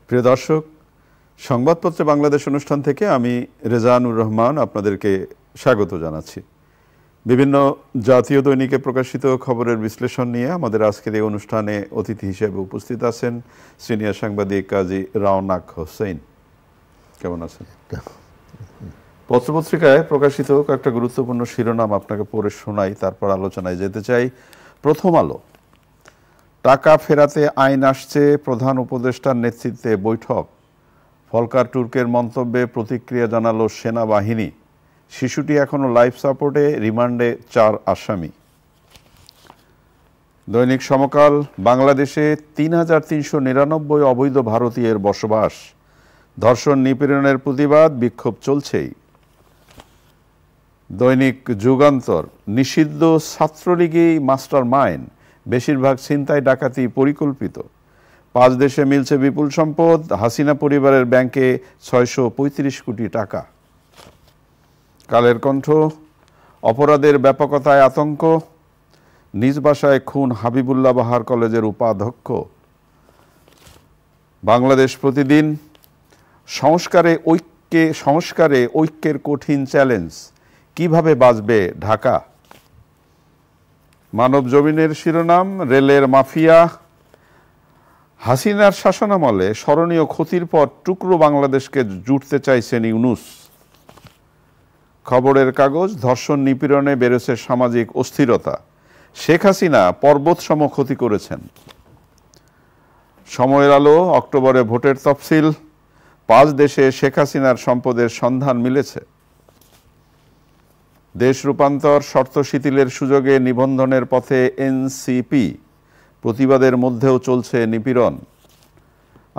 প্রিয় দর্শক, সংবাদপত্রে বাংলাদেশ অনুষ্ঠান থেকে আমি রেজানুর রহমান আপনাদেরকে স্বাগত জানাচ্ছি। বিভিন্ন জাতীয় দৈনিকে প্রকাশিত খবরের বিশ্লেষণ নিয়ে আমাদের আজকের এই অনুষ্ঠানে অতিথি হিসেবে উপস্থিত আছেন সিনিয়র সাংবাদিক কাজী রওনাক হোসেন। কেমন আছেন? পত্রপত্রিকায় প্রকাশিত কয়েকটা গুরুত্বপূর্ণ শিরোনাম আপনাকে পড়ে শোনাই, তারপর আলোচনায় যেতে চাই। প্রথম আলো, টাকা ফেরাতে আইন আসছে, প্রধান উপদেষ্টার নেতৃত্বে বৈঠক। ফলকার তুর্কের মন্তব্যে প্রতিক্রিয়া জানালো সেনাবাহিনী। শিশুটি এখনও লাইফ সাপোর্টে, রিমান্ডে 4 আসামি। দৈনিক সমকাল, বাংলাদেশে ৩,৩৯৯ অবৈধ ভারতীয়ের বসবাস। ধর্ষণ নিপীড়নের প্রতিবাদ, বিক্ষোভ চলছেই। দৈনিক যুগান্তর, নিষিদ্ধ ছাত্রলীগই মাস্টার মাইন্ড, বেশিরভাগ ছিনতাই ডাকাতি পরিকল্পিত। 5 দেশে মিলছে বিপুল সম্পদ, হাসিনা পরিবারের ব্যাংকে 635 কোটি টাকা। কালের কণ্ঠ, অপরাধের ব্যাপকতায় আতঙ্ক, নিজ বাসায় খুন হাবিবুল্লাহ বাহার কলেজের উপাধ্যক্ষ। বাংলাদেশ প্রতিদিন, সংস্কারে ঐক্যের কঠিন চ্যালেঞ্জ, কিভাবে বাঁচবে ঢাকা। মানব জমিনের শিরোনাম, রেলের মাফিয়া। হাসিনার শাসনামলে স্মরণীয় ক্ষতির পর টুকরো বাংলাদেশকে জুটতে চাইছেন ইউনূস। খবরের কাগজ, ধর্ষণ নিপীড়নে বেড়েছে সামাজিক অস্থিরতা, শেখ হাসিনা পর্বতসম ক্ষতি করেছেন। সময়ের আলো, অক্টোবরে ভোটের তফসিল, 5 দেশে শেখ হাসিনার সম্পদের সন্ধান মিলেছে। দেশ রূপান্তর, শর্ত শিথিলের সুযোগে নিবন্ধনের পথে এনসিপি, প্রতিবাদের মধ্যেও চলছে নিপীড়ন।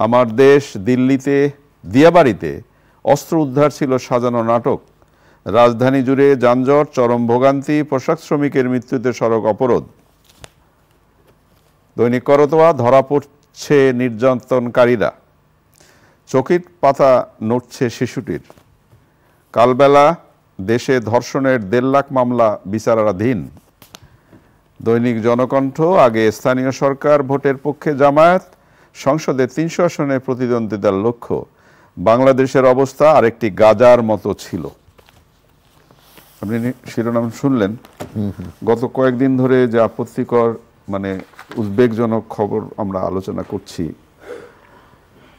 আমার দেশ, দিল্লিতে দিয়াবাড়িতে অস্ত্র উদ্ধার ছিল সাজানো নাটক। রাজধানী জুড়ে যানজট, চরম ভোগান্তি, পোশাক শ্রমিকের মৃত্যুতে সড়ক অবরোধ। দৈনিক করতোয়া, ধরা পড়ছে নির্যাতনকারীরা, চকির পাতা নড়ছে শিশুটির। কালবেলা, দেশে ধর্ষণের 1.5 লাখ মামলা বিচারাধীন। দৈনিক জনকণ্ঠ, আগে স্থানীয় সরকার, ভোটের পক্ষে জামায়াত, সংসদে 300 আসনে প্রতিদ্বন্দ্বিতার লক্ষ্য। বাংলাদেশের অবস্থা আরেকটি গাজার মতো ছিল। আপনি শিরোনাম শুনলেন। গত কয়েকদিন ধরে যে আপত্তিকর উদ্বেগজনক খবর আমরা আলোচনা করছি,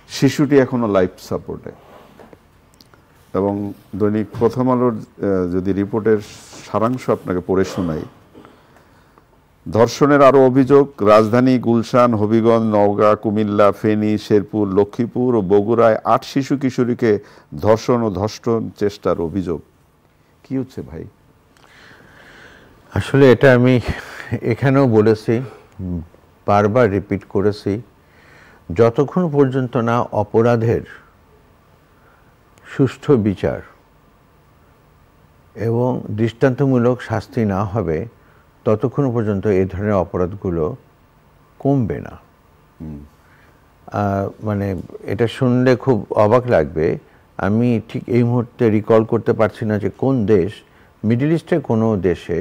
শিশুটি এখনো লাইফ সাপোর্টে। এবং দৈনিক প্রথম আলোর যদি রিপোর্টের সারাংশ আপনাকে পড়ে শোনাই, ধর্ষণের আরও অভিযোগ। রাজধানী, গুলশান, হবিগঞ্জ, নওগাঁ, কুমিল্লা, ফেনী, শেরপুর, লক্ষ্মীপুর ও বগুড়ায় 8 শিশু কিশোরীকে ধর্ষণ ও ধর্ষণ চেষ্টার অভিযোগ। কি হচ্ছে ভাই? আসলে এটা আমি এখানেও বলেছি, বারবার রিপিট করেছি, যতক্ষণ পর্যন্ত না অপরাধের সুষ্ঠু বিচার এবং দৃষ্টান্তমূলক শাস্তি না হবে, ততক্ষণ পর্যন্ত এই ধরনের অপরাধগুলো কমবে না। এটা শুনলে খুব অবাক লাগবে, আমি ঠিক এই মুহূর্তে রিকল করতে পারছি না যে কোন দেশ, মিডল ইস্টের কোনো দেশে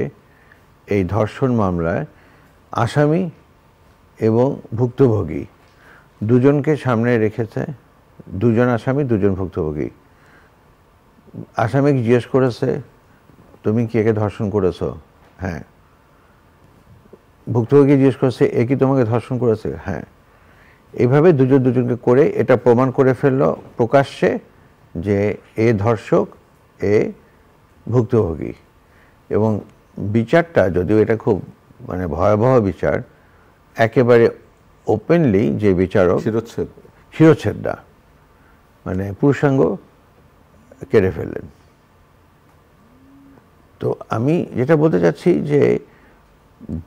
এই ধর্ষণ মামলায় আসামি এবং ভুক্তভোগী দুজনকে সামনে রেখেছে। 2 জন আসামি, 2 জন ভুক্তভোগী। আসামিকে জিজ্ঞেস করেছে, তুমি কি একে ধর্ষণ করেছো? হ্যাঁ। ভুক্তভোগী জিজ্ঞেস করেছে, এ কি তোমাকে ধর্ষণ করেছে? হ্যাঁ। এইভাবে দুজনকে করে এটা প্রমাণ করে ফেললো প্রকাশ্যে যে এ ধর্ষক, এ ভুক্তভোগী। এবং বিচারটা, যদিও এটা খুব ভয়াবহ বিচার, একেবারে ওপেনলি যে বিচারক শিরোচ্ছেদটা পুরুষাঙ্গ কেড়ে ফেললেন। তো আমি যেটা বলতে চাচ্ছি যে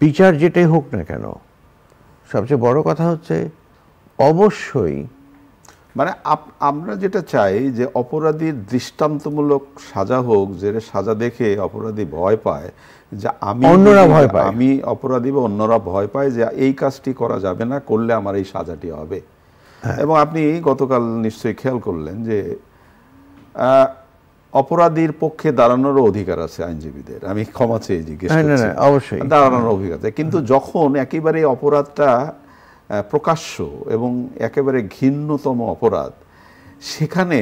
বিচার যেটাই হোক না কেন, সবচেয়ে বড় কথা হচ্ছে অবশ্যই আমরা যেটা চাই যে অপরাধীর দৃষ্টান্তমূলক সাজা হোক, যে সাজা দেখে অপরাধী ভয় পায়, যে অন্যরা ভয় পায়, আমি অপরাধী বা অন্যরা ভয় পায় যে এই কাজটি করা যাবে না, করলে আমার এই সাজাটি হবে। এবং আপনি গতকাল নিশ্চয়ই খেয়াল করলেন যে অপরাধীর পক্ষে দাঁড়ানোরও অধিকার আছে আইনজীবীদের। আমি ক্ষমা চেয়ে জিজ্ঞেস করছি, অবশ্যই দাঁড়ানোর অধিকার আছে, কিন্তু যখন একেবারে অপরাধটা প্রকাশ্য এবং একেবারে ঘৃণ্যতম অপরাধ, সেখানে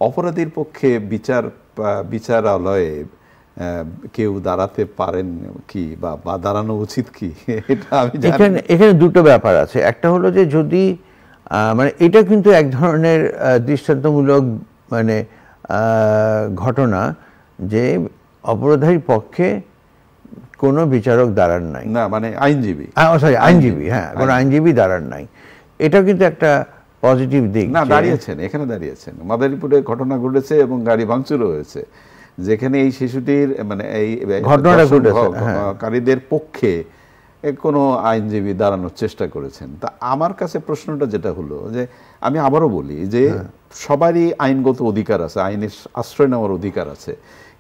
অপরাধীর পক্ষে বিচারালয়ে কেউ দাঁড়াতে পারেন কি বা দাঁড়ানো উচিত কি, এটা আমি জানি। এখানে দুটো ব্যাপার আছে। একটা হলো যে যদি মানে এটা কিন্তু এক ধরনের দৃষ্টান্তমূলক মানে ঘটনা যে অপরাধীর পক্ষে কোনো বিচারক দাঁড়ান নাই, না মানে আইনজীবী, সরি আইনজীবী, হ্যাঁ কোনো আইনজীবী দাঁড়ান নাই, এটাও কিন্তু একটা পজিটিভ দিক। না দাঁড়িয়েছেন, এখানে দাঁড়িয়েছেন, মাদারীপুরে ঘটনা ঘটেছে এবং গাড়ি ভাঙচুরও হয়েছে, যেখানে এই শিশুটির মানে এই ঘটনাকারীদের পক্ষে কোনো আইনজীবী দাঁড়ানোর চেষ্টা করেছেন। তা আমার কাছে প্রশ্নটা যেটা হলো যে আমি আবারও বলি যে সবারই আইনগত অধিকার আছে, আইনের আশ্রয় নেওয়ার অধিকার আছে,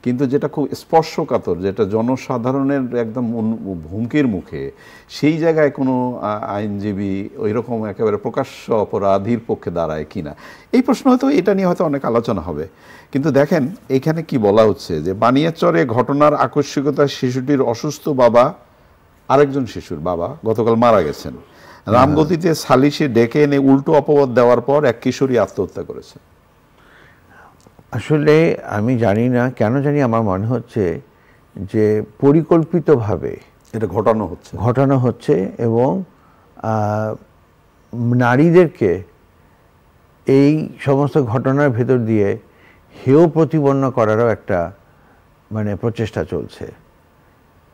কিন্তু যেটা খুব স্পর্শকাতর, যেটা জনসাধারণের একদম হুমকির মুখে, সেই জায়গায় কোনো আইনজীবী ওই রকম একেবারে প্রকাশ্য অপরাধীর পক্ষে দাঁড়ায় কিনা, এই প্রশ্ন হয়তো এটা নিয়ে হয়তো অনেক আলোচনা হবে। কিন্তু দেখেন এখানে কি বলা হচ্ছে যে বানিয়াচরে ঘটনার আকস্মিকতা, শিশুটির অসুস্থ বাবা, আরেকজন শিশুর বাবা গতকাল মারা গেছেন, রামগতিতে সালিশে ডেকে এনে উল্টো অপবাদ দেওয়ার পর এক কিশোরী আত্মহত্যা করেছে। আসলে আমি জানি না কেন জানি আমার মনে হচ্ছে যে পরিকল্পিতভাবে এটা ঘটানো হচ্ছে এবং নারীদেরকে এই সমস্ত ঘটনার ভেতর দিয়ে হেয় প্রতিপন্ন করারও একটা মানে প্রচেষ্টা চলছে।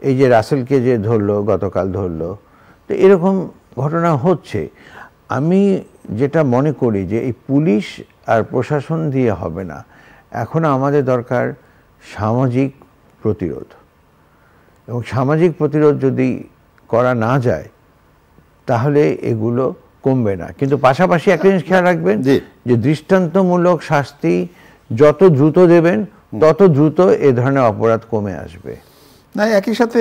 এই যে রাসেলকে যে ধরলো, গতকাল ধরলো, তো এরকম ঘটনা হচ্ছে। আমি যেটা মনে করি যে এই পুলিশ আর প্রশাসন দিয়ে হবে না, এখন আমাদের দরকার সামাজিক প্রতিরোধ, এবং সামাজিক প্রতিরোধ যদি করা না যায় তাহলে এগুলো কমবে না। কিন্তু পাশাপাশি একটা জিনিস খেয়াল রাখবেন যে দৃষ্টান্তমূলক শাস্তি যত দ্রুত দেবেন তত দ্রুত এ ধরনের অপরাধ কমে আসবে। না, একই সাথে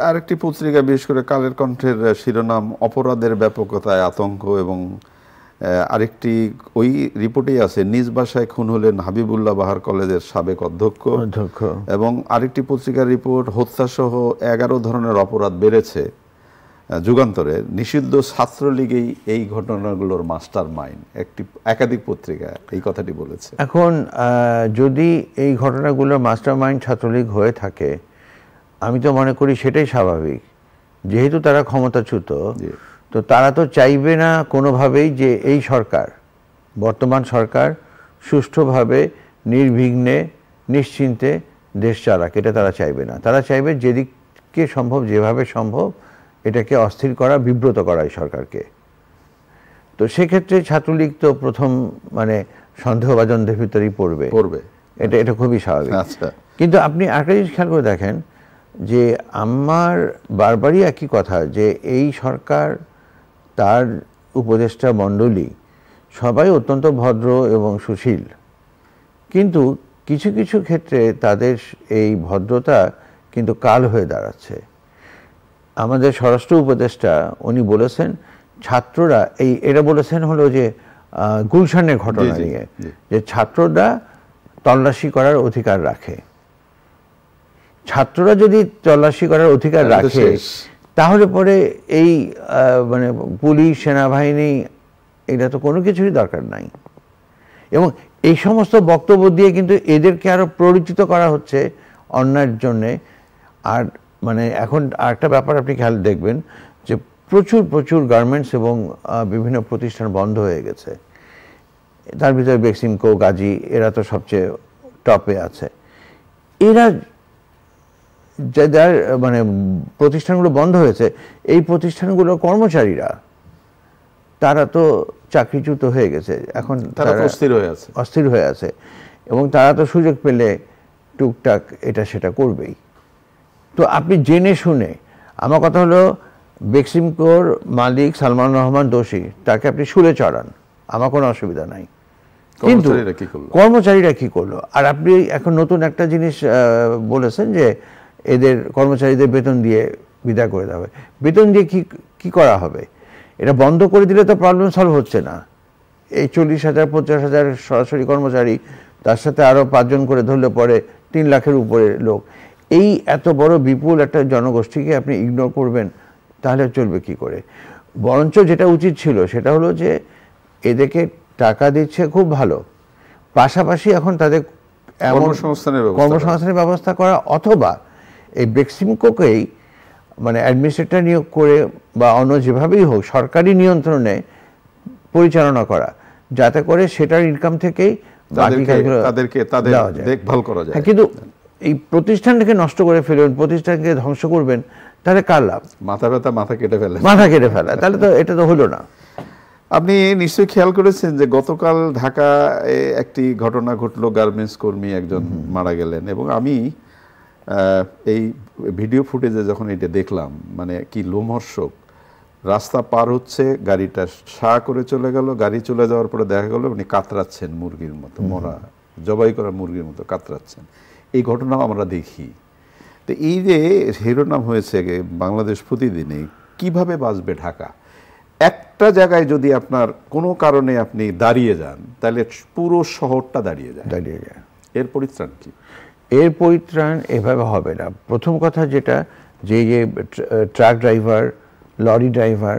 আরেকটি পত্রিকা, বিশেষ করে কালের কণ্ঠের শিরোনাম অপরাধের ব্যাপকতায় আতঙ্ক, এবং আরেকটি ওই রিপোর্টেই আছে নিজ বাসায় খুন হলেন হাবিবুল্লাহ বাহার কলেজের সাবেক অধ্যক্ষ, এবং আরেকটি পত্রিকার রিপোর্ট হত্যাসহ 11 ধরনের অপরাধ বেড়েছে যুগান্তরে, নিষিদ্ধ ছাত্রলীগেই এই ঘটনাগুলোর মাস্টার মাইন্ড। একাধিক পত্রিকা এই কথাটি বলেছে। এখন যদি এই ঘটনাগুলোর মাস্টার মাইন্ড ছাত্রলীগ হয়ে থাকে, আমি তো মনে করি সেটাই স্বাভাবিক, যেহেতু তারা ক্ষমতাচ্যুত, তো তারা তো চাইবে না কোনোভাবেই যে এই সরকার, বর্তমান সরকার সুষ্ঠুভাবে নির্বিঘ্নে নিশ্চিন্তে দেশ চালাক, এটা তারা চাইবে না। তারা চাইবে যেদিকে সম্ভব, যেভাবে সম্ভব এটাকে অস্থির করা, বিব্রত করা এই সরকারকে। তো সেক্ষেত্রে ছাত্রলীগ তো প্রথম মানে সন্দেহভাজনদের ভিতরেই পড়বে, এটা খুবই স্বাভাবিক। কিন্তু আপনি আরেকটা জিনিস খেয়াল করে দেখেন যে আমার বারবারই একই কথা, যে এই সরকার, তার উপদেষ্টা মণ্ডলী সবাই অত্যন্ত ভদ্র এবং সুশীল, কিন্তু কিছু কিছু ক্ষেত্রে তাদের এই ভদ্রতা কিন্তু কাল হয়ে দাঁড়াচ্ছে। আমাদের স্বরাষ্ট্র উপদেষ্টা উনি বলেছেন ছাত্ররা এটা বলেছেন হলো যে গুলশানের ঘটনা নিয়ে, যে ছাত্ররা তল্লাশি করার অধিকার রাখে। ছাত্ররা যদি তল্লাশি করার অধিকার রাখে তাহলে পরে এই মানে পুলিশ, সেনাবাহিনী, এটা তো কোনো কিছুরই দরকার নাই। এবং এই সমস্ত বক্তব্য দিয়ে কিন্তু এদেরকে আরো প্ররোচিত করা হচ্ছে অন্যায়ের জন্যে। আর মানে এখন আরেকটা ব্যাপার আপনি খেয়াল দেখবেন যে প্রচুর প্রচুর গার্মেন্টস এবং বিভিন্ন প্রতিষ্ঠান বন্ধ হয়ে গেছে। তার ভিতরে বেক্সিমকো, গাজী, এরা তো সবচেয়ে টপে আছে। এরা যাদের মানে প্রতিষ্ঠানগুলো বন্ধ হয়েছে, এই প্রতিষ্ঠানগুলোর কর্মচারীরা তারা তো চাকরিচ্যুত হয়ে গেছে, এখন তারা অস্থির হয়ে আছে, এবং তারা তো সুযোগ পেলে টুকটাক এটা সেটা করবেই। তো আপনি জেনে শুনে, আমার কথা হলো বেক্সিমকোর মালিক সালমান রহমান দোষী, তাকে আপনি শুলে চড়ান, আমার কোনো অসুবিধা নাই, কিন্তু কর্মচারীরা কি করলো? আর আপনি এখন নতুন একটা জিনিস বলেছেন যে এদের কর্মচারীদের বেতন দিয়ে বিদায় করে দেওয়া হবে। বেতন দিয়ে কি করা হবে? এটা বন্ধ করে দিলে তো প্রবলেম সলভ হচ্ছে না। এই 40,000 50,000 সরাসরি কর্মচারী, তার সাথে আরও 5 জন করে ধরলে পরে 3 লাখের উপরে লোক, এই এত বড় বিপুল একটা জনগোষ্ঠীকে আপনি ইগনোর করবেন, তাহলে চলবে কি করে? বরঞ্চ যেটা উচিত ছিল সেটা হলো যে এদেরকে টাকা দিচ্ছে খুব ভালো, পাশাপাশি এখন তাদের কর্মসংস্থানের ব্যবস্থা করা, অথবা এই বেক্সিমকোকেই মানে অ্যাডমিনিস্ট্রেটর নিয়োগ করে বা অন্য যেভাবেই হোক সরকারি নিয়ন্ত্রণে পরিচালনা করা, যাতে করে সেটার ইনকাম থেকেই তাদেরকে দেখভাল করা যায়। কিন্তু এই প্রতিষ্ঠানটাকে নষ্ট করে ফেলবেন, প্রতিষ্ঠানকে ধ্বংস করবেন, তাহলে কার লাভ? মাথা ব্যথা মাথা কেটে ফেলা, তাহলে তো এটা তো হলো না। আপনি নিশ্চয়ই খেয়াল করেছেন যে গতকাল ঢাকায় একটি ঘটনা ঘটলো, গার্মেন্টস কর্মী একজন মারা গেলেন, এবং আমি এই ভিডিও ফুটেজে যখন এটা দেখলাম, মানে কি লোমহর্ষক। রাস্তা পার হচ্ছে, গাড়িটা সা করে চলে গেল, গাড়ি চলে যাওয়ার পরে দেখা গেল উনি কাতরাচ্ছেন মুরগির মতো, মরা জবাই করা মুরগির মতো কাতরাচ্ছেন। এই ঘটনাও আমরা দেখি। তো এই যে শিরোনাম হয়েছে বাংলাদেশ প্রতিদিনে, কিভাবে বাঁচবে ঢাকা, একটা জায়গায় যদি আপনার কোনো কারণে আপনি দাঁড়িয়ে যান, তাহলে পুরো শহরটা দাঁড়িয়ে যায়। এর পরিত্রাণ কি? এর পরিত্রাণ এভাবে হবে না। প্রথম কথা যেটা, যে ট্রাক ড্রাইভার, লরি ড্রাইভার,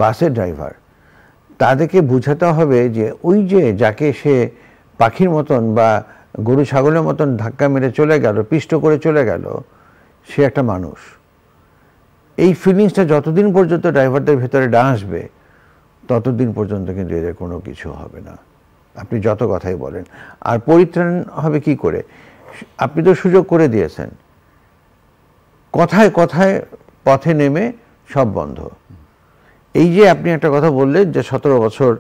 বাসের ড্রাইভার, তাদেরকে বোঝাতে হবে যে ওই যে যাকে সে পাখির মতন বা গরু ছাগলের মতন ধাক্কা মেরে চলে গেল, পিষ্ট করে চলে গেল, সে একটা মানুষ। এই ফিলিংসটা যতদিন পর্যন্ত ড্রাইভারদের ভেতরে না আসবে, ততদিন পর্যন্ত কিন্তু এদের কোনো কিছু হবে না, আপনি যত কথাই বলেন। আর পরিত্রাণ হবে কি করে? আপনি তো সুযোগ করে দিয়েছেন, কথায় কথায় পথে নেমে সব বন্ধ। এই যে আপনি একটা কথা বললেন যে 17 বছর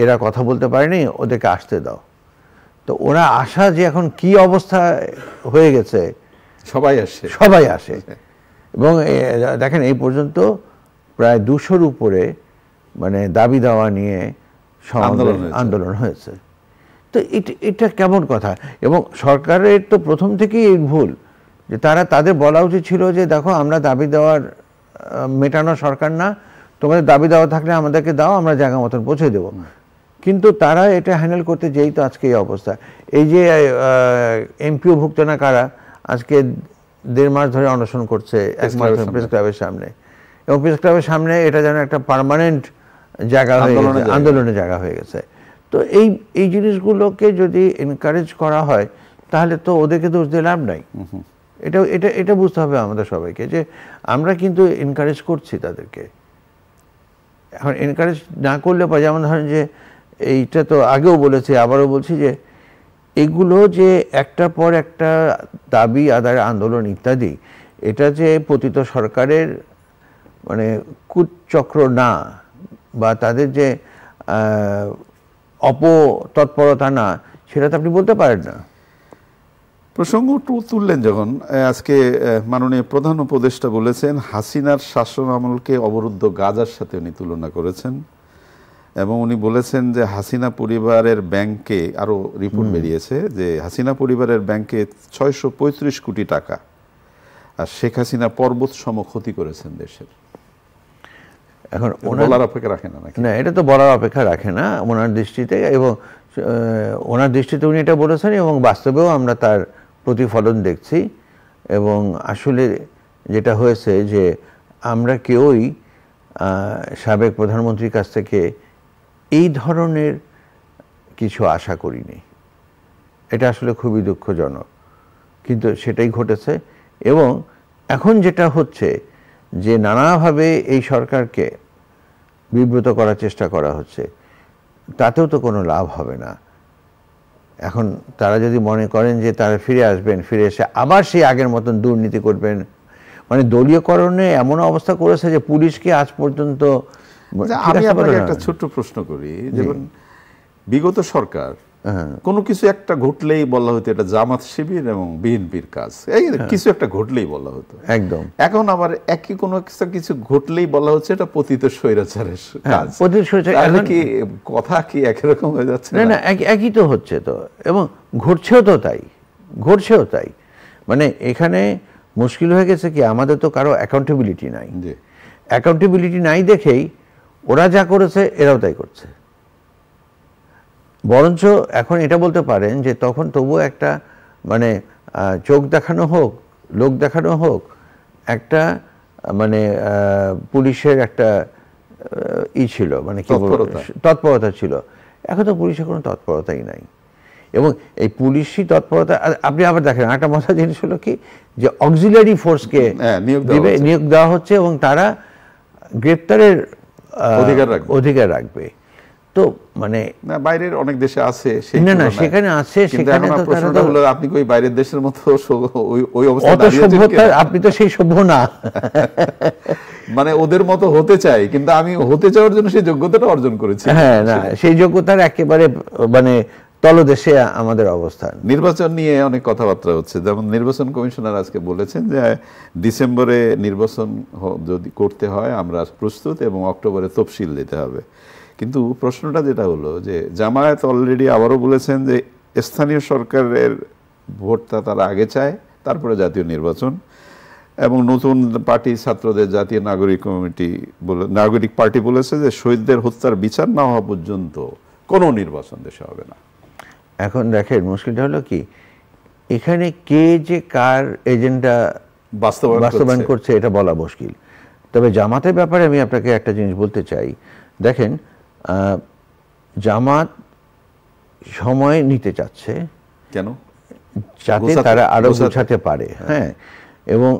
এরা কথা বলতে পারেনি, ওদেরকে আসতে দাও। তো ওরা আসা যে এখন কি অবস্থা হয়ে গেছে, সবাই আসে। এবং দেখেন এই পর্যন্ত প্রায় 200-র উপরে মানে দাবি দাওয়া নিয়ে আন্দোলন হয়েছে। তো এটা কেমন কথা? এবং সরকারের তো প্রথম থেকেই এই ভুল, যে তাদের বলা উচিত ছিল যে দেখো, আমরা দাবি দেওয়ার মেটানো সরকার না, তোমাদের দাবি দেওয়া থাকলে আমাদেরকে দাও, আমরা জায়গা মতন পৌঁছে দেবো। কিন্তু তারা এটা হ্যান্ডেল করতে যেই তো আজকে এই অবস্থা। এই যে এমপিও ভুক্ত না কারা আজকে 1.5 মাস ধরে অনশন করছে প্রেস ক্লাবের সামনে, এবং প্রেস ক্লাবের সামনে এটা যেন একটা পার্মানেন্ট জায়গা হয়ে গেছে, আন্দোলনের জায়গা হয়ে গেছে। তো এই জিনিসগুলোকে যদি এনকারেজ করা হয়, তাহলে তো ওদেরকে দোষ দিয়ে লাভ নাই। এটা বুঝতে হবে আমাদের সবাইকে, যে আমরা কিন্তু এনকারেজ করছি তাদেরকে। এখন এনকারেজ না করলে পরে, যেমন ধরেন যে এইটা তো আগেও বলেছি, আবারও বলছি, যে এগুলো যে একটার পর একটা দাবি আদায়ের আন্দোলন ইত্যাদি, এটা যে পতিত সরকারের মানে কুচক্র না, বা তাদের যে অপতৎপরতা না, সেটা তো আপনি বলতে পারেন না। প্রসঙ্গ তুললেন যখন, আজকে মাননীয় প্রধান উপদেষ্টা বলেছেন হাসিনার শাসন আমলকে অবরুদ্ধ গাজার সাথে উনি তুলনা করেছেন, এবং উনি বলেছেন যে হাসিনা পরিবারের ব্যাংকে, আরও রিপোর্ট বেরিয়েছে যে হাসিনা পরিবারের ব্যাংকে 635 কোটি টাকা, আর শেখ হাসিনা পর্বত সম ক্ষতি করেছেন দেশের। এখন বলার অপেক্ষা রাখে না, এটা তো বলার অপেক্ষা রাখে না ওনার দৃষ্টিতে, এবং ওনার দৃষ্টিতে উনি এটা বলেছেন, এবং বাস্তবেও আমরা তার প্রতিফলন দেখছি। এবং আসলে যেটা হয়েছে যে আমরা কেউই সাবেক প্রধানমন্ত্রীর কাছ থেকে এই ধরনের কিছু আশা করিনি। এটা আসলে খুবই দুঃখজনক, কিন্তু সেটাই ঘটেছে। এবং এখন যেটা হচ্ছে যে নানাভাবে এই সরকারকে বিব্রত করার চেষ্টা করা হচ্ছে, তাতেও তো কোনো লাভ হবে না। এখন তারা যদি মনে করেন যে তারা ফিরে আসবেন, ফিরে এসে আবার সেই আগের মতন দুর্নীতি করবেন, মানে দলীয়করণে এমন অবস্থা করেছে যে পুলিশকে আজ পর্যন্ত। আমি আপনাকে একটা ছোট্ট প্রশ্ন করি, যেমন বিগত সরকার কোনো কিছু একটা ঘটলেই বলা হতো এটা জামাত শিবির এবং বিএনপির কাজ, এই কিছু একটা ঘটলেই বলা হতো একদম। এখন আবার একই কোনো কিছু ঘটলেই বলা হচ্ছে এটা পতিত স্বৈরাচারের কাজ। কি কথা কি একই রকম হয়ে যাচ্ছে? না, একই তো হচ্ছে তো, এবং ঘটছেও তাই। মানে এখানে মুশকিল হয়ে গেছে কি, আমাদের তো কারো অ্যাকাউন্টেবিলিটি নাই। অ্যাকাউন্টেবিলিটি নাই দেখেই ওরা যা করেছে এরাও তাই করছে। বরঞ্চ এখন এটা বলতে পারেন যে তখন তবুও একটা মানে চোখ দেখানো হোক, লোক দেখানো হোক, একটা মানে পুলিশের একটা ছিল, মানে কি তৎপরতা ছিল। এখন তো পুলিশের কোনো তৎপরতাই নাই। এবং এই পুলিশি তৎপরতা, আপনি আবার দেখেন একটা মজার জিনিস হলো কি, যে অক্সিলারি ফোর্সকে নিয়োগ দেওয়া হচ্ছে এবং তারা গ্রেপ্তারের অধিকার রাখবে। তো মানে বাইরের অনেক দেশে আছে, না সেখানে আছে, সেখানে প্রশ্নটা হলো আপনি কি বাইরের দেশের মতো ওই অবস্থা সভ্যতা, আপনি তো সেই সভ্য না। মানে ওদের মতো হতে চাই, কিন্তু আমি হতে চাওয়ার জন্য সেই যোগ্যতাটা অর্জন করেছি। হ্যাঁ, না সেই যোগ্যতার একেবারে মানে তলদেশে আমাদের অবস্থান। নির্বাচন নিয়ে অনেক কথাবার্তা হচ্ছে, যেমন নির্বাচন কমিশনার আজকে বলেছেন যে ডিসেম্বরে নির্বাচন যদি করতে হয় আমরা প্রস্তুত এবং অক্টোবরে তফসিল দিতে হবে। কিন্তু প্রশ্নটা যেটা হলো যে জামায়াত অলরেডি আবারও বলেছেন যে স্থানীয় সরকারের ভোটটা তারা আগে চায়, তারপরে জাতীয় নির্বাচন। এবং নতুন পার্টি ছাত্রদের জাতীয় নাগরিক পার্টি বলেছে যে শহীদদের হত্যার বিচার না হওয়া পর্যন্ত কোনো নির্বাচন দেশে হবে না। এখন দেখেন মুশকিলটা হলো কি, এখানে কে যে কার এজেন্ডা বাস্তবায়ন করছে এটা বলা মুশকিল। তবে জামাতের ব্যাপারে আমি আপনাকে একটা জিনিস বলতে চাই। দেখেন, জামাত সময় নিতে চাচ্ছে কেন, যাতে তারা আরো গোছাতে পারে। হ্যাঁ, এবং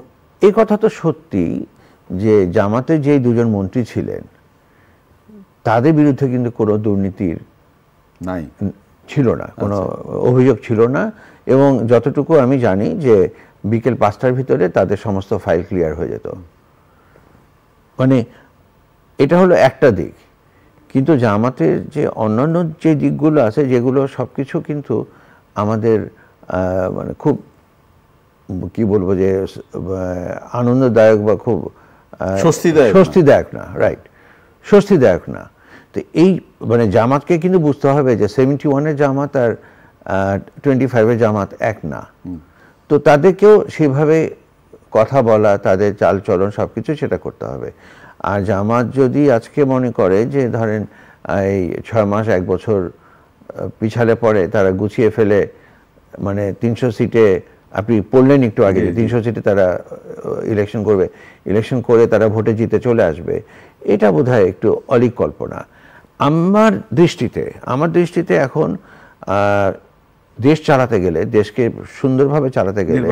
এই কথা তো সত্যি যে জামাতে যে দুজন মন্ত্রী ছিলেন তাদের বিরুদ্ধে কিন্তু কোনো দুর্নীতির ছিল না, কোনো অভিযোগ ছিল না। এবং যতটুকু আমি জানি যে বিকেল 5টার ভিতরে তাদের সমস্ত ফাইল ক্লিয়ার হয়ে যেত। মানে এটা হলো একটা দিক। কিন্তু জামাতের যে অন্যান্য যে দিকগুলো আছে, যেগুলো সবকিছু কিন্তু আমাদের মানে খুব কি বলবো যে আনন্দদায়ক বা খুব স্বস্তিদায়ক না, রাইট, স্বস্তিদায়ক না। তো এই মানে জামাতকে কিন্তু বুঝতে হবে যে 71-এর জামাত আর 25-এর জামাত এক না। তো তাদেরকেও সেভাবে কথা বলা, তাদের চালচলন সবকিছু সেটা করতে হবে। আর জামাত যদি আজকে মনে করে যে ধরেন এই 6 মাস 1 বছর পিছালে পরে তারা গুছিয়ে ফেলে, মানে 300 সিটে, আপনি পড়লেন একটু আগে, 300 সিটে তারা ইলেকশন করবে, ইলেকশন করে তারা ভোটে জিতে চলে আসবে, এটা বোধহয় একটু অলীক কল্পনা। আমার দৃষ্টিতে এখন দেশ চালাতে গেলে, দেশকে সুন্দরভাবে চালাতে গেলে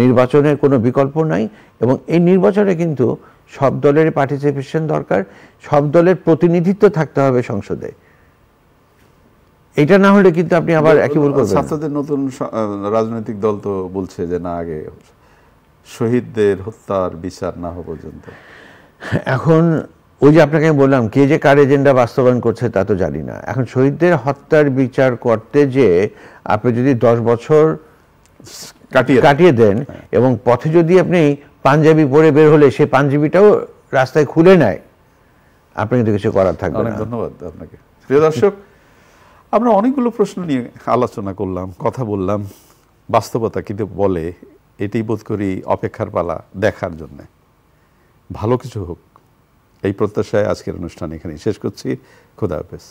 নির্বাচনের কোনো বিকল্প নাই। এবং এই নির্বাচনে কিন্তু সব দলের পার্টিসিপেশন দরকার, সব দলের প্রতিনিধিত্ব থাকতে হবে সংসদে। এটা না হলে কিন্তু আপনি আবার একই ভুল করবেন। ছাত্রদের নতুন রাজনৈতিক দল তো বলছে যে না, আগে শহীদদের হত্যার বিচার না হওয়া পর্যন্ত। এখন ওই যে আপনাকে আমি বললাম, কে যে কার এজেন্ডা বাস্তবায়ন করছে তা তো জানি না। এখন শহীদদের হত্যার বিচার করতে যে আপনি যদি 10 বছর কাটিয়ে দেন এবং পথে যদি আপনি পাঞ্জাবি পরে বের হলে সেই পাঞ্জাবিটাও রাস্তায় খুলে নেয়, আপনি কিন্তু কিছু করার থাকবে না। অনেক ধন্যবাদ আপনাকে। প্রিয় দর্শক, আমরা অনেকগুলো প্রশ্ন নিয়ে আলোচনা করলাম, কথা বললাম। বাস্তবতা কিন্তু বলে, এটাই বোধ করি অপেক্ষার পালা দেখার জন্য। ভালো কিছু হোক এই প্রত্যাশায় আজকের অনুষ্ঠান এখানেই শেষ করছি। খোদা হাফেজ।